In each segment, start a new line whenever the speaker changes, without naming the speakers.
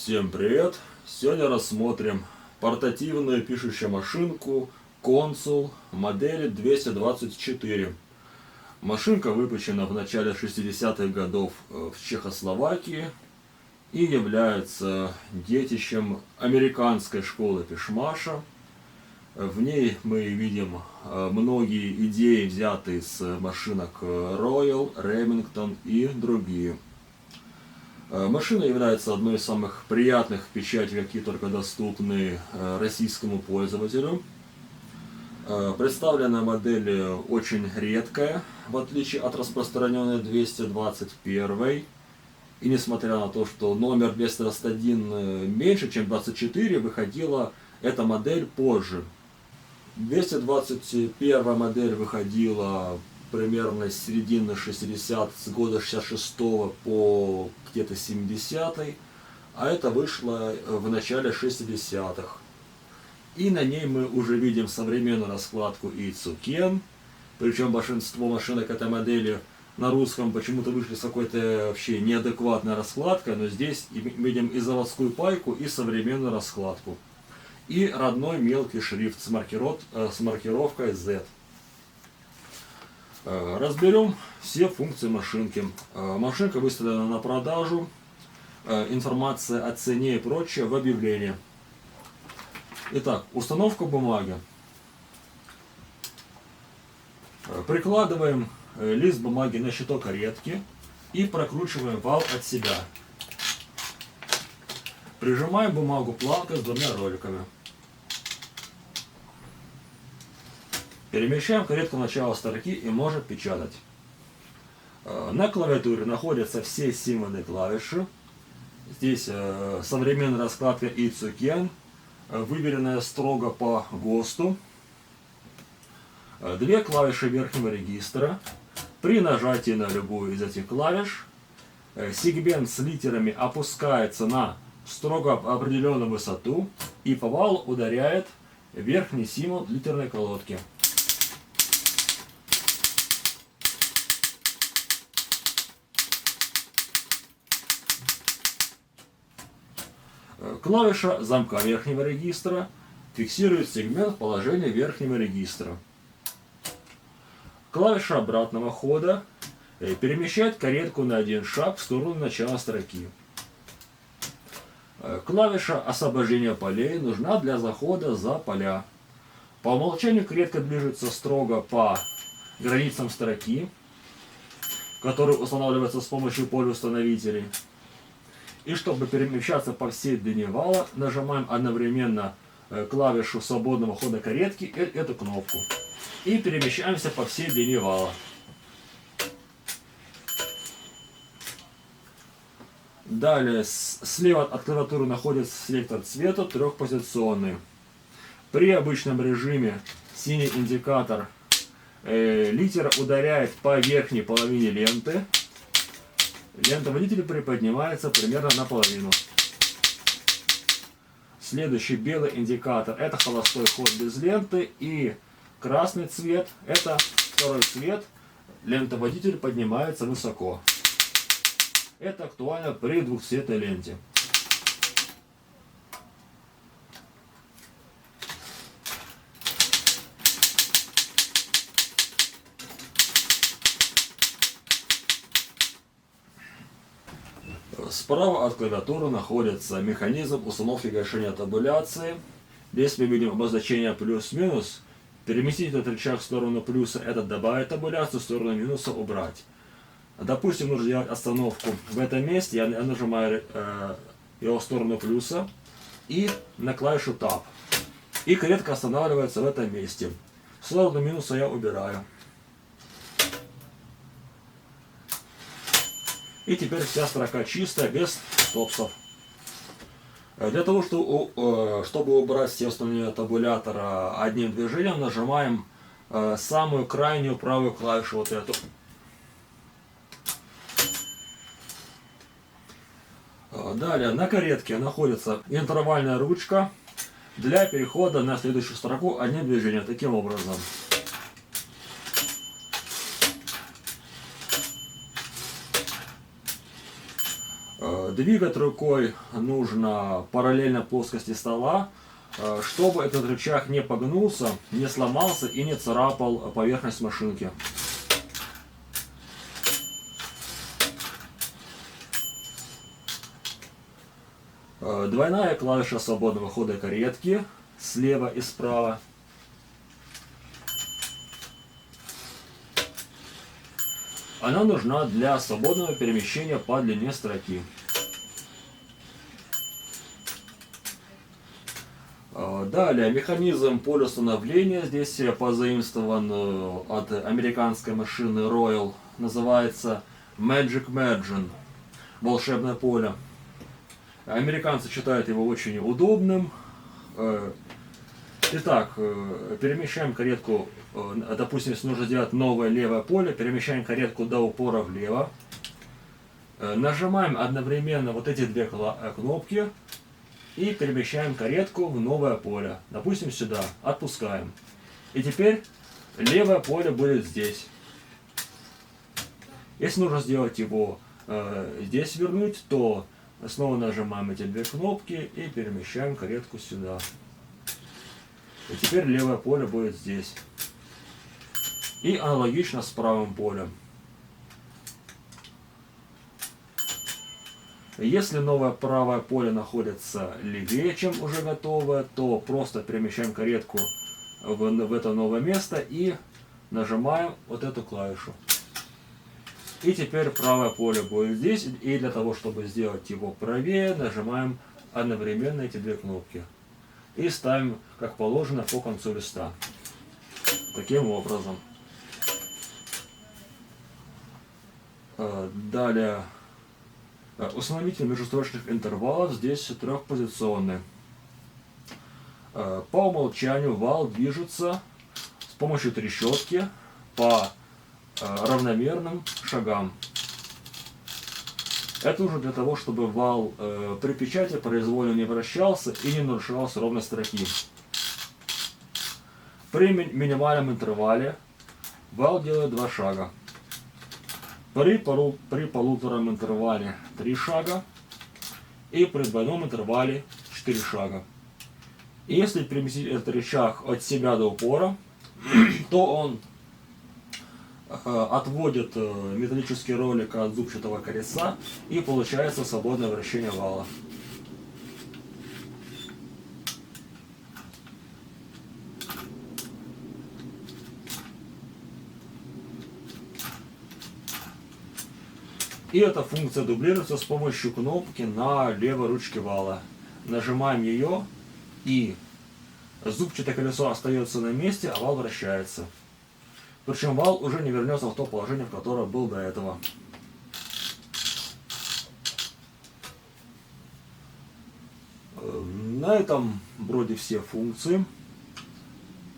Всем привет! Сегодня рассмотрим портативную пишущую машинку Консул модели 224. Машинка выпущена в начале 60-х годов в Чехословакии и является детищем американской школы пишмаша. В ней мы видим многие идеи, взятые с машинок Royal, Remington и другие. Машина является одной из самых приятных в печати, какие только доступны российскому пользователю. Представленная модель очень редкая, в отличие от распространенной 221. И несмотря на то, что номер 221 меньше, чем 24, выходила эта модель позже. 221 модель выходила примерно с середины 60, с года 66 по где-то 70, а это вышло в начале 60-х. И на ней мы уже видим современную раскладку Ицукен, причем большинство машинок этой модели на русском почему-то вышли с какой-то вообще неадекватной раскладкой, но здесь видим и заводскую пайку, и современную раскладку. И родной мелкий шрифт с маркировкой Z. Разберем все функции машинки. Машинка выставлена на продажу. Информация о цене и прочее в объявлении. Итак, установка бумаги. Прикладываем лист бумаги на щиток каретки и прокручиваем вал от себя. Прижимаем бумагу планкой с двумя роликами. Перемещаем каретку в начало строки и можем печатать. На клавиатуре находятся все символьные клавиши. Здесь современная раскладка Ицукен, выбранная строго по ГОСТу. Две клавиши верхнего регистра. При нажатии на любую из этих клавиш сегмент с литерами опускается на строго определенную высоту и по валу ударяет верхний символ литерной колодки. Клавиша замка верхнего регистра фиксирует сегмент положения верхнего регистра. Клавиша обратного хода перемещает каретку на один шаг в сторону начала строки. Клавиша освобождения полей нужна для захода за поля. По умолчанию каретка движется строго по границам строки, которые устанавливаются с помощью полеустановителей. И чтобы перемещаться по всей длине вала, нажимаем одновременно клавишу свободного хода каретки и эту кнопку. И перемещаемся по всей длине вала. Далее, слева от клавиатуры находится селектор цвета трехпозиционный. При обычном режиме синий индикатор литера ударяет по верхней половине ленты. Лента водителя приподнимается примерно наполовину. Следующий белый индикатор — это холостой ход без ленты. И красный цвет — это второй цвет. Лента водителя поднимается высоко. Это актуально при двухцветной ленте. Справа от клавиатуры находится механизм установки и гашения табуляции. Здесь мы видим обозначение плюс-минус. Переместить этот рычаг в сторону плюса — это добавить табуляцию, в сторону минуса — убрать. Допустим, нужно сделать остановку в этом месте. Я нажимаю его в сторону плюса и на клавишу Tab. И каретка останавливается в этом месте. В сторону минуса я убираю. И теперь вся строка чистая, без стопсов. Для того, чтобы убрать все установления табулятора одним движением, нажимаем самую крайнюю правую клавишу, вот эту. Далее на каретке находится интервальная ручка для перехода на следующую строку одним движением, таким образом. Двигать рукой нужно параллельно плоскости стола, чтобы этот рычаг не погнулся, не сломался и не царапал поверхность машинки. Двойная клавиша свободного хода каретки слева и справа. Она нужна для свободного перемещения по длине строки. Далее, механизм полюстановления здесь позаимствован от американской машины Royal. Называется Magic Margin. Волшебное поле. Американцы считают его очень удобным. Итак, перемещаем каретку, допустим, если нужно сделать новое левое поле, перемещаем каретку до упора влево. Нажимаем одновременно вот эти две кнопки и перемещаем каретку в новое поле. Допустим, сюда. Отпускаем. И теперь левое поле будет здесь. Если нужно сделать его здесь вернуть, то снова нажимаем эти две кнопки и перемещаем каретку сюда. И теперь левое поле будет здесь. И аналогично с правым полем. Если новое правое поле находится левее, чем уже готовое, то просто перемещаем каретку в это новое место и нажимаем вот эту клавишу. И теперь правое поле будет здесь. И для того, чтобы сделать его правее, нажимаем одновременно эти две кнопки. И ставим, как положено, по концу листа. Таким образом. Далее. Установитель межстрочных интервалов здесь трехпозиционный. По умолчанию вал движется с помощью трещотки по равномерным шагам. Это уже для того, чтобы вал при печати произвольно не вращался и не нарушался ровность строки. При минимальном интервале вал делает 2 шага. При полуторном интервале 3 шага. И при двойном интервале 4 шага. И если переместить этот рычаг от себя до упора, то он отводит металлический ролик от зубчатого колеса и получается свободное вращение вала. И эта функция дублируется с помощью кнопки на левой ручке вала. Нажимаем ее, и зубчатое колесо остается на месте, а вал вращается. Причем вал уже не вернется в то положение, в котором был до этого. На этом вроде все функции.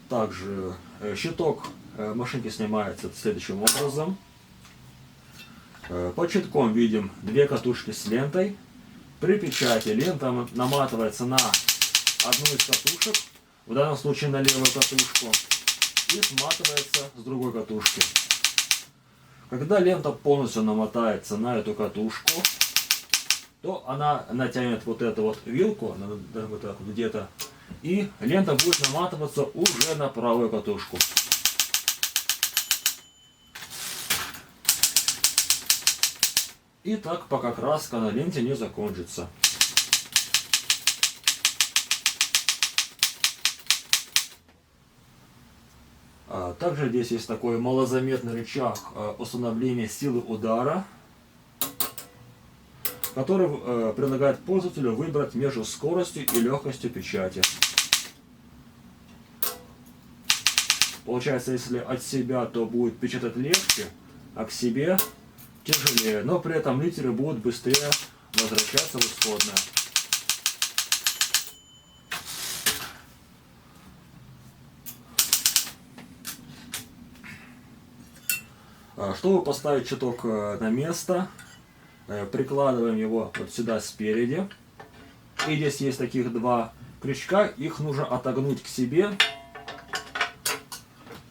Также щиток машинки снимается следующим образом. Под щитком видим 2 катушки с лентой. При печати лента наматывается на одну из катушек, в данном случае на левую катушку, и сматывается с другой катушки. Когда лента полностью намотается на эту катушку, то она натянет вот эту вот вилку, вот так вот где-то, и лента будет наматываться уже на правую катушку. И так, пока краска на ленте не закончится. Также здесь есть такой малозаметный рычаг установления силы удара, который предлагает пользователю выбрать между скоростью и легкостью печати. Получается, если от себя, то будет печатать легче, а к себе тяжелее, но при этом литеры будут быстрее возвращаться в исходное. Чтобы поставить щиток на место, прикладываем его вот сюда спереди. И здесь есть таких 2 крючка, их нужно отогнуть к себе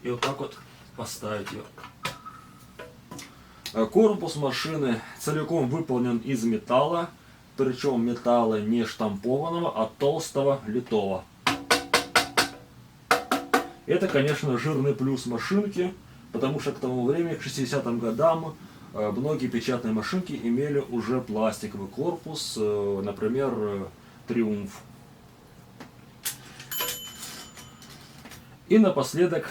и вот так вот поставить ее. Корпус машины целиком выполнен из металла. причем металла не штампованного, а толстого литого. Это, конечно, жирный плюс машинки, потому что к тому времени, к 60-м годам, многие печатные машинки имели уже пластиковый корпус, например, Триумф. И напоследок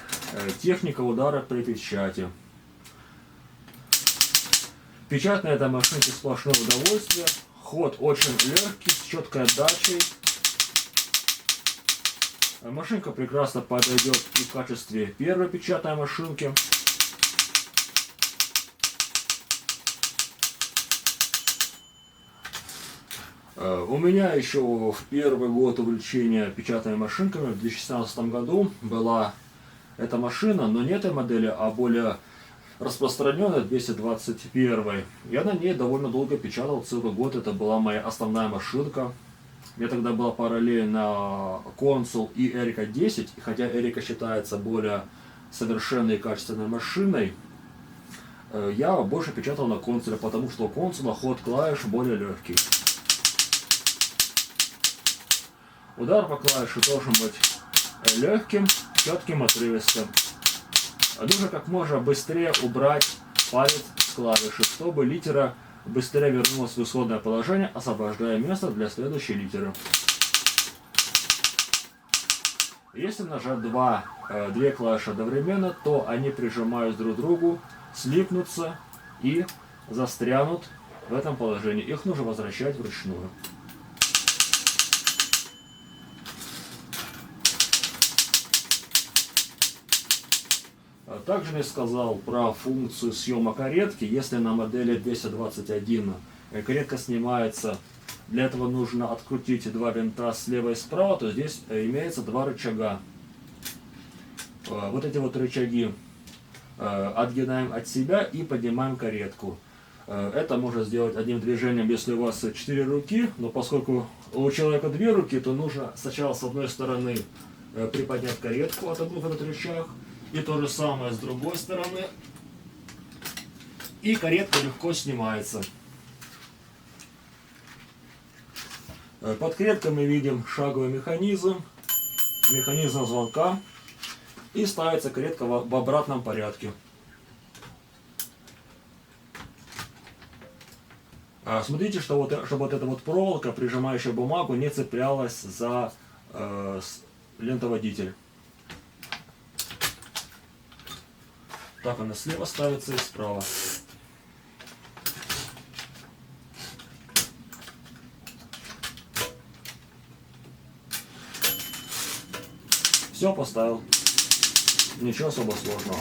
техника удара при печати. Печать на этой машинке сплошное удовольствие. Ход очень легкий, с четкой отдачей. Машинка прекрасно подойдет и в качестве первой печатной машинки. У меня еще в первый год увлечения печатными машинками, в 2016 году, была эта машина, но не этой модели, а более распространенная, 221. Я на ней довольно долго печатал, целый год. Это была моя основная машинка. Я тогда была параллельно Консул и Эрика 10, и хотя Эрика считается более совершенной и качественной машиной, я больше печатал на Консуле, потому что у Консула ход клавиш более легкий. Удар по клавише должен быть легким, четким, отрывистым. Нужно как можно быстрее убрать палец с клавиши, чтобы литера быстрее вернулась в исходное положение, освобождая место для следующей литеры. Если нажать две клавиши одновременно, то они, прижимаясь друг к другу, слипнутся и застрянут в этом положении. Их нужно возвращать вручную. Также я сказал про функцию съема каретки. Если на модели 221 каретка снимается, для этого нужно открутить два винта слева и справа, то здесь имеется два рычага. Вот эти вот рычаги отгинаем от себя и поднимаем каретку. Это можно сделать одним движением, если у вас 4 руки, но поскольку у человека 2 руки, то нужно сначала с одной стороны приподнять каретку, отогнув этот рычаг, и то же самое с другой стороны. И каретка легко снимается. Под кареткой мы видим шаговый механизм звонка. И ставится каретка в обратном порядке. Смотрите, чтобы вот эта вот проволока, прижимающая бумагу, не цеплялась за лентоводитель. Так она слева ставится и справа. Все, поставил. Ничего особо сложного.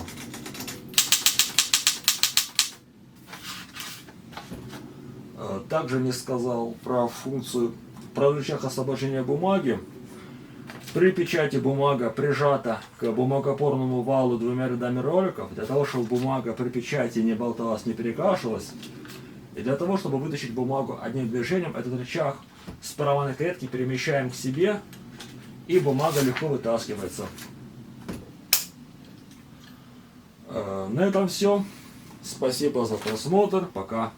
Также не сказал про функцию, про рычаг освобождения бумаги. При печати бумага прижата к бумагопорному валу двумя рядами роликов, для того, чтобы бумага при печати не болталась, не перекашивалась. И для того, чтобы вытащить бумагу одним движением, этот рычаг справа на каретке перемещаем к себе, и бумага легко вытаскивается. На этом все. Спасибо за просмотр. Пока.